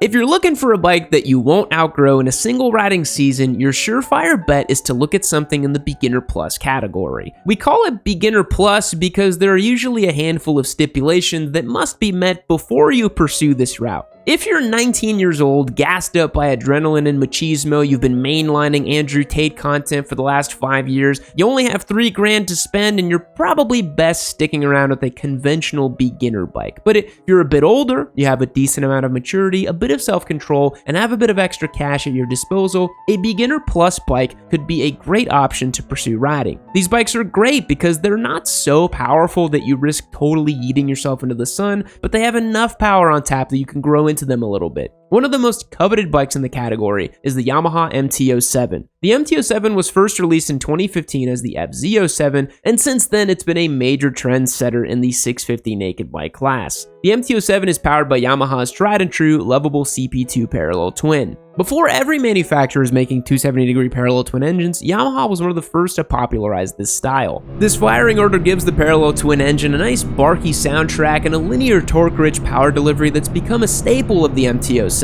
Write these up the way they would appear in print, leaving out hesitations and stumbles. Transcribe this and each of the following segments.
If you're looking for a bike that you won't outgrow in a single riding season, your surefire bet is to look at something in the Beginner Plus category. We call it Beginner Plus because there are usually a handful of stipulations that must be met before you pursue this route. If you're 19 years old, gassed up by adrenaline and machismo, you've been mainlining Andrew Tate content for the last 5 years, you only have $3,000 to spend, and you're probably best sticking around with a conventional beginner bike. But if you're a bit older, you have a decent amount of maturity, a bit of self-control, and have a bit of extra cash at your disposal, a Beginner Plus bike could be a great option to pursue riding. These bikes are great because they're not so powerful that you risk totally yeeting yourself into the sun, but they have enough power on tap that you can grow into them a little bit. One of the most coveted bikes in the category is the Yamaha MT-07. The MT-07 was first released in 2015 as the FZ-07, and since then it's been a major trendsetter in the 650 naked bike class. The MT-07 is powered by Yamaha's tried and true lovable CP2 parallel twin. Before every manufacturer is making 270-degree parallel twin engines, Yamaha was one of the first to popularize this style. This firing order gives the parallel twin engine a nice barky soundtrack and a linear torque-rich power delivery that's become a staple of the MT-07.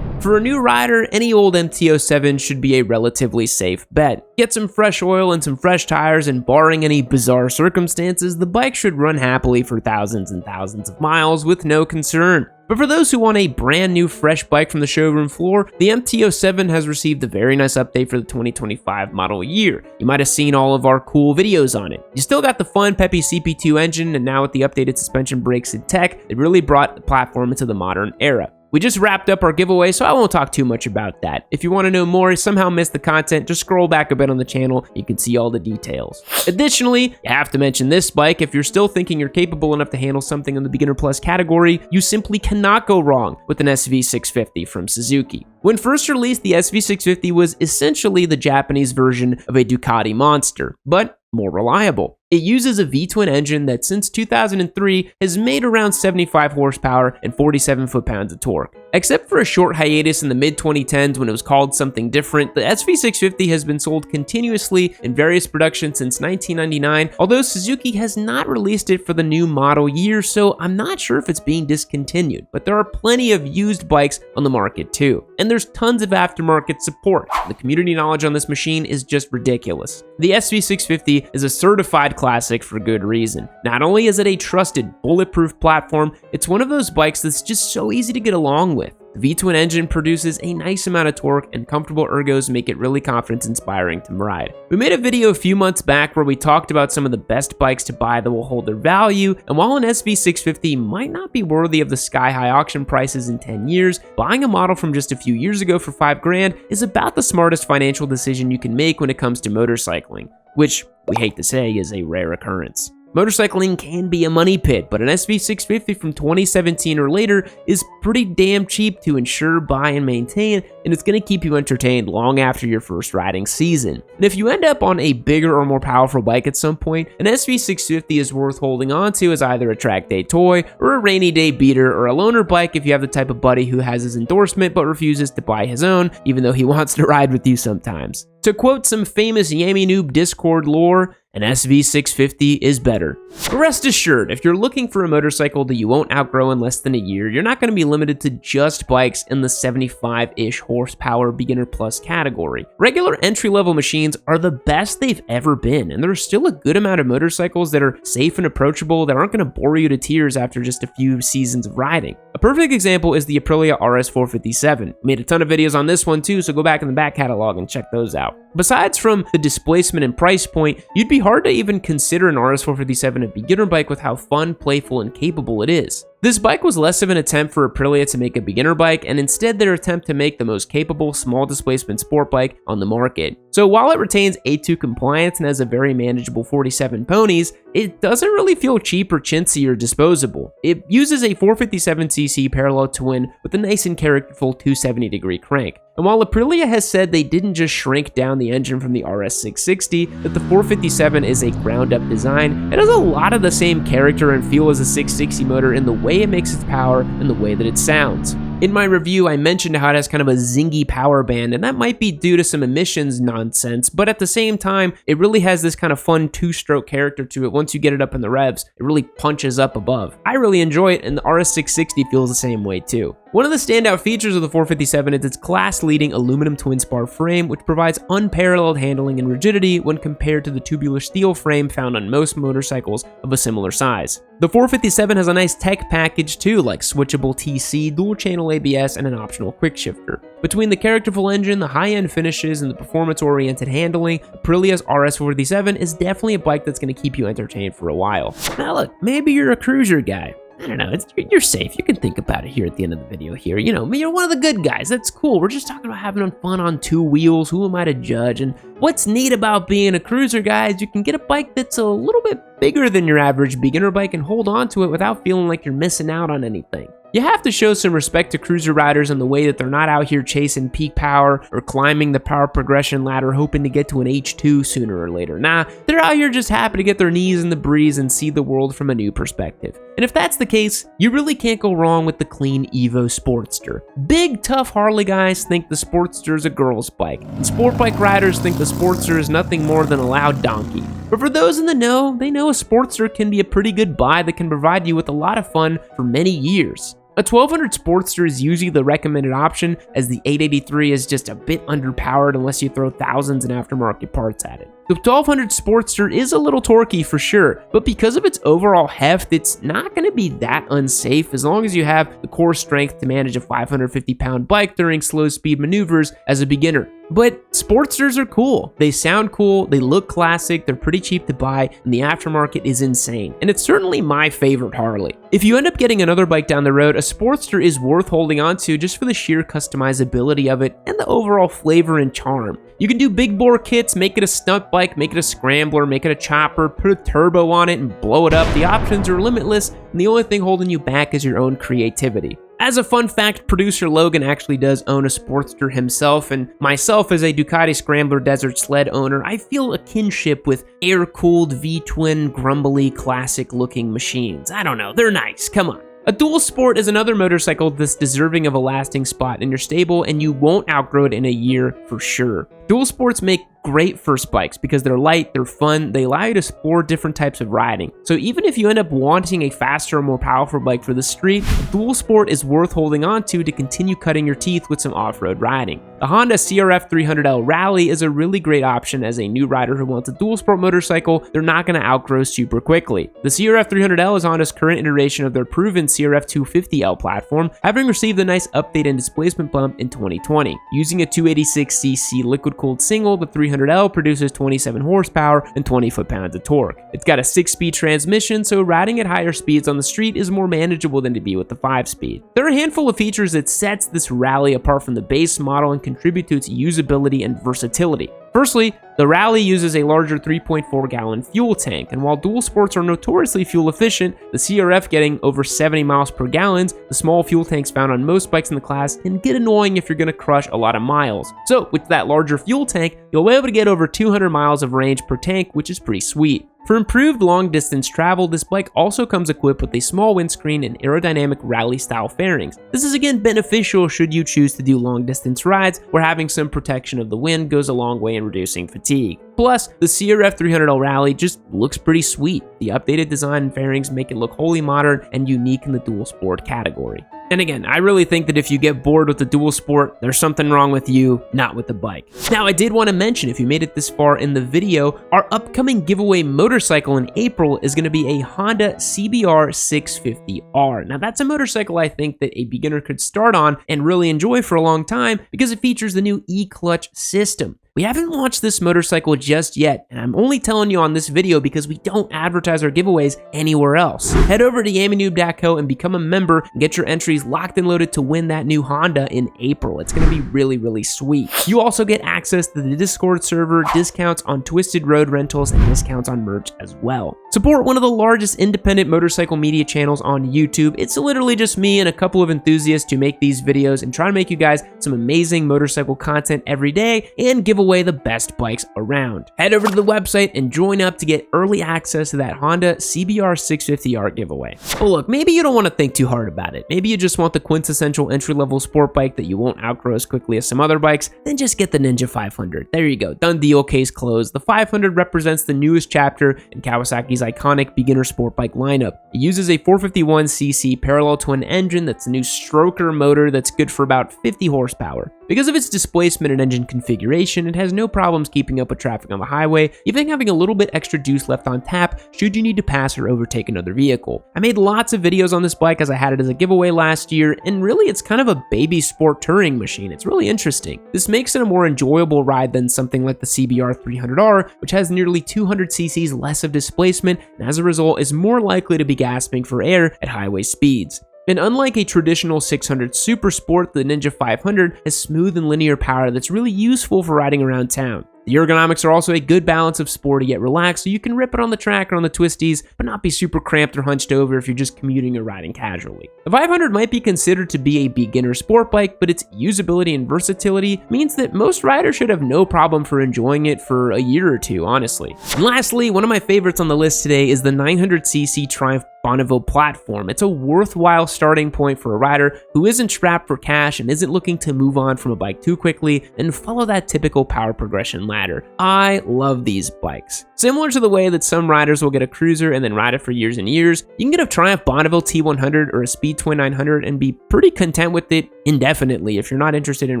For a new rider, any old MT-07 should be a relatively safe bet. Get some fresh oil and some fresh tires, and barring any bizarre circumstances, the bike should run happily for thousands and thousands of miles with no concern. But for those who want a brand new fresh bike from the showroom floor, the MT-07 has received a very nice update for the 2025 model year. You might have seen all of our cool videos on it. You still got the fun, peppy CP2 engine, and now with the updated suspension brakes and tech, it really brought the platform into the modern era. We just wrapped up our giveaway, so I won't talk too much about that. If you want to know more, somehow missed the content, just scroll back a bit on the channel, you can see all the details. Additionally, you have to mention this bike. If you're still thinking you're capable enough to handle something in the Beginner Plus category, you simply cannot go wrong with an SV650 from Suzuki. When first released, the SV650 was essentially the Japanese version of a Ducati Monster, but more reliable. It uses a V-twin engine that since 2003 has made around 75 horsepower and 47 foot-pounds of torque. Except for a short hiatus in the mid-2010s when it was called something different, the SV650 has been sold continuously in various productions since 1999, although Suzuki has not released it for the new model year, so I'm not sure if it's being discontinued, but there are plenty of used bikes on the market too. And there's tons of aftermarket support. The community knowledge on this machine is just ridiculous. The SV650 is a certified classic for good reason. Not only is it a trusted, bulletproof platform, it's one of those bikes that's just so easy to get along with. The V-twin engine produces a nice amount of torque, and comfortable ergos make it really confidence-inspiring to ride. We made a video a few months back where we talked about some of the best bikes to buy that will hold their value, and while an SV650 might not be worthy of the sky-high auction prices in 10 years, buying a model from just a few years ago for $5,000 is about the smartest financial decision you can make when it comes to motorcycling, which, we hate to say, is a rare occurrence. Motorcycling can be a money pit, but an SV650 from 2017 or later is pretty damn cheap to insure, buy, and maintain, and it's going to keep you entertained long after your first riding season. And if you end up on a bigger or more powerful bike at some point, an SV650 is worth holding on to as either a track day toy, or a rainy day beater, or a loaner bike if you have the type of buddy who has his endorsement but refuses to buy his own, even though he wants to ride with you sometimes. To quote some famous Yami Noob Discord lore, an SV650 is better. Rest assured, if you're looking for a motorcycle that you won't outgrow in less than a year, you're not going to be limited to just bikes in the 75-ish horsepower Beginner Plus category. Regular entry-level machines are the best they've ever been, and there's still a good amount of motorcycles that are safe and approachable that aren't going to bore you to tears after just a few seasons of riding. A perfect example is the Aprilia RS 457. We made a ton of videos on this one too, so go back in the back catalog and check those out. Besides from the displacement and price point, you'd be hard to even consider an RS 457 a beginner bike with how fun, playful, and capable it is. This bike was less of an attempt for Aprilia to make a beginner bike, and instead their attempt to make the most capable small displacement sport bike on the market. So while it retains A2 compliance and has a very manageable 47 ponies, it doesn't really feel cheap or chintzy or disposable. It uses a 457cc parallel twin with a nice and characterful 270-degree crank. And while Aprilia has said they didn't just shrink down the engine from the RS 660, that the 457 is a ground-up design, it has a lot of the same character and feel as a 660 motor in the way it makes its power and the way that it sounds. In my review, I mentioned how it has kind of a zingy power band, and that might be due to some emissions nonsense, but at the same time, it really has this kind of fun two-stroke character to it. Once you get it up in the revs, it really punches up above. I really enjoy it, and the RS 660 feels the same way too. One of the standout features of the 457 is its class-leading aluminum twin-spar frame, which provides unparalleled handling and rigidity when compared to the tubular steel frame found on most motorcycles of a similar size. The 457 has a nice tech package too, like switchable TC, dual-channel ABS, and an optional quick shifter. Between the characterful engine, the high-end finishes, and the performance-oriented handling, Aprilia's RS457 is definitely a bike that's going to keep you entertained for a while. Now look, maybe you're a cruiser guy. I don't know, you're safe. You can think about it here at the end of the video here. You know, you're one of the good guys. That's cool. We're just talking about having fun on two wheels. Who am I to judge? And what's neat about being a cruiser guy is you can get a bike that's a little bit bigger than your average beginner bike and hold on to it without feeling like you're missing out on anything. You have to show some respect to cruiser riders in the way that they're not out here chasing peak power or climbing the power progression ladder hoping to get to an H2 sooner or later. Nah, they're out here just happy to get their knees in the breeze and see the world from a new perspective. And if that's the case, you really can't go wrong with the clean EVO Sportster. Big, tough Harley guys think the Sportster is a girl's bike, and sport bike riders think the Sportster is nothing more than a loud donkey. But for those in the know, they know a Sportster can be a pretty good buy that can provide you with a lot of fun for many years. A 1200 Sportster is usually the recommended option, as the 883 is just a bit underpowered unless you throw thousands in aftermarket parts at it. The 1200 Sportster is a little torquey for sure, but because of its overall heft, it's not going to be that unsafe as long as you have the core strength to manage a 550-pound bike during slow speed maneuvers as a beginner. But Sportsters are cool. They sound cool, they look classic, they're pretty cheap to buy, and the aftermarket is insane. And it's certainly my favorite Harley. If you end up getting another bike down the road, a Sportster is worth holding on to just for the sheer customizability of it and the overall flavor and charm. You can do big bore kits, make it a stunt bike, make it a scrambler, make it a chopper, put a turbo on it and blow it up. The options are limitless, and the only thing holding you back is your own creativity. As a fun fact, producer Logan actually does own a Sportster himself, and myself as a Ducati Scrambler Desert Sled owner, I feel a kinship with air-cooled V-twin grumbly classic-looking machines. I don't know, they're nice, come on. A dual sport is another motorcycle that's deserving of a lasting spot in your stable, and you won't outgrow it in a year for sure. Dual sports make great first bikes because they're light, they're fun, they allow you to explore different types of riding. So even if you end up wanting a faster or more powerful bike for the street, a dual sport is worth holding on to continue cutting your teeth with some off-road riding. The Honda CRF 300L Rally is a really great option as a new rider who wants a dual sport motorcycle they're not going to outgrow super quickly. The CRF 300L is Honda's current iteration of their proven CRF 250L platform, having received a nice update and displacement bump in 2020. Using a 286cc liquid-cooled single, the 300L produces 27 horsepower and 20 foot-pounds of torque. It's got a 6-speed transmission, so riding at higher speeds on the street is more manageable than to be with the 5-speed. There are a handful of features that sets this Rally apart from the base model and contribute to its usability and versatility. Firstly, the Rally uses a larger 3.4-gallon fuel tank, and while dual sports are notoriously fuel efficient, the CRF getting over 70 miles per gallon, the small fuel tanks found on most bikes in the class can get annoying if you're going to crush a lot of miles. So with that larger fuel tank, you'll be able to get over 200 miles of range per tank, which is pretty sweet. For improved long-distance travel, this bike also comes equipped with a small windscreen and aerodynamic rally-style fairings. This is again beneficial should you choose to do long-distance rides, where having some protection of the wind goes a long way in reducing fatigue. Plus, the CRF 300L Rally just looks pretty sweet. The updated design and fairings make it look wholly modern and unique in the dual sport category. And again, I really think that if you get bored with the dual sport, there's something wrong with you, not with the bike. Now, I did want to mention, if you made it this far in the video, our upcoming giveaway motorcycle in April is going to be a Honda CBR 650R. Now, that's a motorcycle I think that a beginner could start on and really enjoy for a long time because it features the new e-clutch system. We haven't launched this motorcycle just yet, and I'm only telling you on this video because we don't advertise our giveaways anywhere else. Head over to yammynoob.co and become a member and get your entries locked and loaded to win that new Honda in April. It's going to be really, really sweet. You also get access to the Discord server, discounts on Twisted Road rentals, and discounts on merch as well. Support one of the largest independent motorcycle media channels on YouTube. It's literally just me and a couple of enthusiasts who make these videos and try to make you guys some amazing motorcycle content every day and give away away the best bikes around. Head over to the website and join up to get early access to that Honda CBR 650R giveaway. Well, look, maybe you don't want to think too hard about it. Maybe you just want the quintessential entry-level sport bike that you won't outgrow as quickly as some other bikes. Then just get the Ninja 500. There you go. Done deal, case closed. The 500 represents the newest chapter in Kawasaki's iconic beginner sport bike lineup. It uses a 451cc parallel twin engine that's a new stroker motor that's good for about 50 horsepower. Because of its displacement and engine configuration, it has no problems keeping up with traffic on the highway, even having a little bit extra juice left on tap should you need to pass or overtake another vehicle. I made lots of videos on this bike as I had it as a giveaway last year, and really it's kind of a baby sport touring machine. It's really interesting. This makes it a more enjoyable ride than something like the CBR 300R, which has nearly 200 cc's less of displacement, and as a result is more likely to be gasping for air at highway speeds. And unlike a traditional 600 Super Sport, the Ninja 500 has smooth and linear power that's really useful for riding around town. The ergonomics are also a good balance of sporty yet relaxed, so you can rip it on the track or on the twisties, but not be super cramped or hunched over if you're just commuting or riding casually. The 500 might be considered to be a beginner sport bike, but its usability and versatility means that most riders should have no problem for enjoying it for a year or two, honestly. And lastly, one of my favorites on the list today is the 900cc Triumph Bonneville platform. It's a worthwhile starting point for a rider who isn't strapped for cash and isn't looking to move on from a bike too quickly and follow that typical power progression ladder. I love these bikes. Similar to the way that some riders will get a cruiser and then ride it for years and years, you can get a Triumph Bonneville T100 or a Speed Twin 900 and be pretty content with it indefinitely if you're not interested in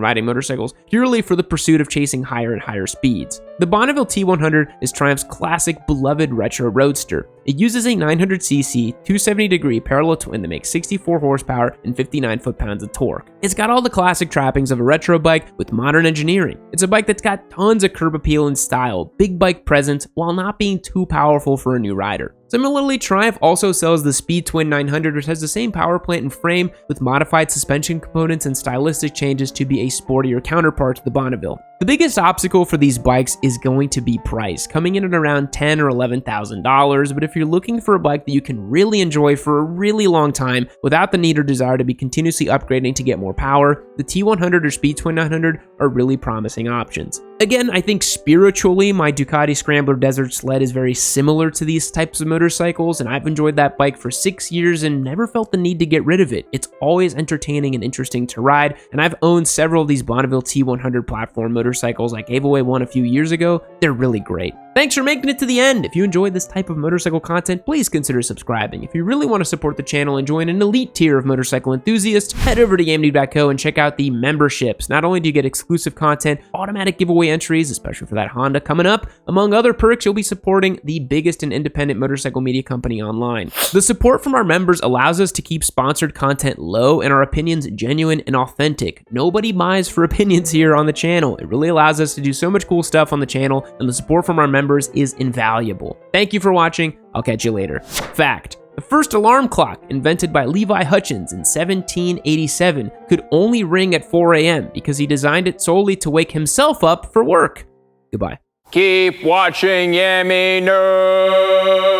riding motorcycles purely for the pursuit of chasing higher and higher speeds. The Bonneville T100 is Triumph's classic beloved retro roadster. It uses a 900cc 270-degree parallel twin that makes 64 horsepower and 59 foot-pounds of torque. It's got all the classic trappings of a retro bike with modern engineering. It's a bike that's got tons of curb appeal and style, big bike presence, while not being too powerful for a new rider. Similarly, Triumph also sells the Speed Twin 900, which has the same power plant and frame with modified suspension components and stylistic changes to be a sportier counterpart to the Bonneville. The biggest obstacle for these bikes is going to be price, coming in at around $10,000 or $11,000, but if you're looking for a bike that you can really enjoy for a really long time without the need or desire to be continuously upgrading to get more power, the T100 or Speed Twin 900 are really promising options. Again, I think spiritually, my Ducati Scrambler Desert Sled is very similar to these types of motorcycles, and I've enjoyed that bike for 6 years and never felt the need to get rid of it. It's always entertaining and interesting to ride, and I've owned several of these Bonneville T100 platform motorcycles. I gave away one a few years ago. They're really great. Thanks for making it to the end. If you enjoyed this type of motorcycle content, please consider subscribing. If you really want to support the channel and join an elite tier of motorcycle enthusiasts, head over to YamDude.co and check out the memberships. Not only do you get exclusive content, automatic giveaway entries, especially for that Honda coming up, among other perks, you'll be supporting the biggest and independent motorcycle media company online. The support from our members allows us to keep sponsored content low and our opinions genuine and authentic. Nobody buys for opinions here on the channel. It really allows us to do so much cool stuff on the channel, and the support from our members is invaluable. Thank you for watching. I'll catch you later. Fact: the first alarm clock, invented by Levi Hutchins in 1787, could only ring at 4 a.m. because he designed it solely to wake himself up for work. Goodbye. Keep watching Yami Nerd.